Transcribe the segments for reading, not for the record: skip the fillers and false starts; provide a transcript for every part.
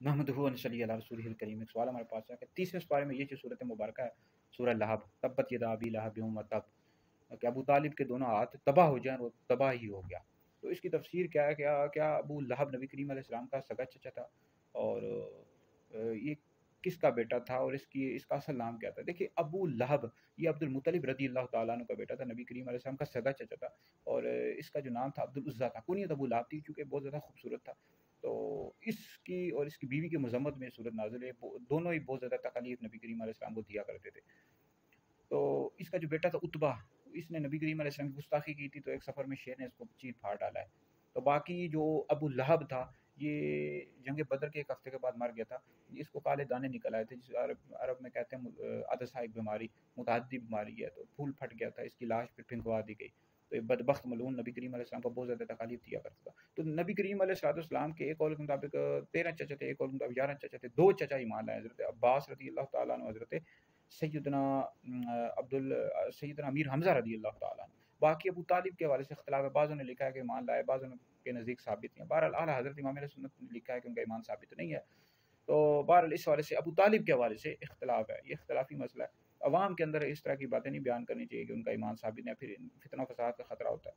नहमदुहु व नसल्ली अला रसूलिहिल करीम। एक सवाल हमारे पास है कि 30वें पारे में ये जो सूरत मुबारक है, सूरह लहब, तब्बत यदा अबी लहब व तब, कि अबू तालिब के दोनों हाथ तबाह हो जाएँ, और तबाह ही हो गया। तो इसकी तफसीर क्या है? क्या क्या अबू लहब नबी करीम अलैहिस्सलाम का सगा चचा था? और ये किसका बेटा था, और इसका असल नाम क्या था? देखिए, अबू लहब ये अब्दुल मुत्तलिब रज़ी अल्लाह तआला अन्हु का बेटा था, नबी करीम अलैहिस्सलाम का सगा चचा था। और इसका जो नाम था अब्दुल उज़्ज़ा था, कुनियत अबू लहब थी, चूँकि बहुत ज़्यादा खूबसूरत था। तो इसकी और इसकी बीवी की मज़म्मत में सूरत नाज़िल है। दोनों ही बहुत ज़्यादा तकलीफ़ नबी करीम अलैहिस्सलाम को दिया करते थे। तो इसका जो बेटा था उतबा, इसने नबी करीम अलैहिस्सलाम की गुस्ताखी की थी, तो एक सफ़र में शेर ने इसको चीर-फाड़ डाला है। तो बाकी जो अबू लहब था, ये जंग बदर के 1 हफ़्ते के बाद मर गया था। इसको काले दाने निकल आए थे, जिसे अरब अरब में कहते हैं अदसा, एक बीमारी, मुतअद्दी बीमारी है। तो फूल फट गया था, इसकी लाश फिर फेंकवा दी गई। तो ये बदबख्त मलऊन नबी करीम अलैहिस्सलाम को बहुत ज़्यादा तकलीफ़ दिया करता था। तो नबी करीम अलैहिस्सलाम के एक कौल के मुताबिक 13 चचा थे, एक कौल के मुताबिक 11 चचा थे। 2 चचा ईमान लाए, हज़रत अब्बास रज़ी अल्लाह तआला अन्हु, हज़रत सैयदना सैयदना अमीर हमज़ा रज़ी अल्लाह तआला अन्हु। बाकी अबू तालिब के हवाले से इख्तिलाफ है, बाज़ों ने लिखा है कि ईमान लाए, बाज़ों के नज़दीक साबित नहीं है। बहरहाल आला हज़रत इमाम अहले सुन्नत ने लिखा है कि उनका ईमान साबित नहीं है। तो बहरहाल इस हवाले से अबू तालिब के हवाले से इख्तिलाफ है, ये इख्तिलाफी मसला है। अवाम के अंदर इस तरह की बातें नहीं बयान करनी चाहिए कि उनका ईमान साबित नहीं है, फिर फितना फ़साद का खतरा होता है।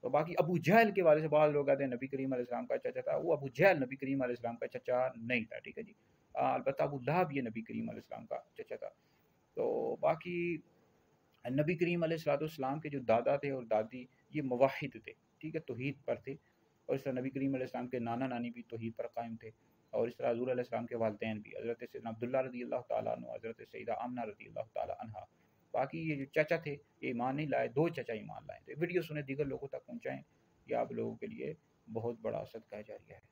तो बाकी अबू जहल के हवाले से बाज़ लोग कहते हैं नबी करीम अलैहिस्सलाम का चचा था, वो अबू जहल नबी करीम अलैहिस्सलाम का चचा नहीं था, ठीक है जी। अलबत्ता अबू लहब ये नबी करीम अलैहिस्सलाम का चचा था। तो बाकी नबी करीम अलैहिस्सलाम के जो दादा थे और दादी, ये मुवहिद थे, ठीक है, तौहीद पर थे। और इस तरह नबी करीम अलैहिस्सलाम के नाना-नानी भी तौहीद पर कायम थे। और इस तरह हज़ूर अलैहिस्सलाम के वालिदैन भी, हज़रत सैयदना अब्दुल्लाह रज़ी अल्लाह तआला अन्हु, हज़रत सैयदा आमना रज़ी अल्लाह तआला अन्हा। बाकी ये जो चाचा थे, ये ईमान नहीं लाए, 2 चाचा ईमान लाए। तो वीडियो सुने, दीगर लोगों तक पहुँचाएँ, ये आप लोगों के लिए बहुत बड़ा सदका जारिया है।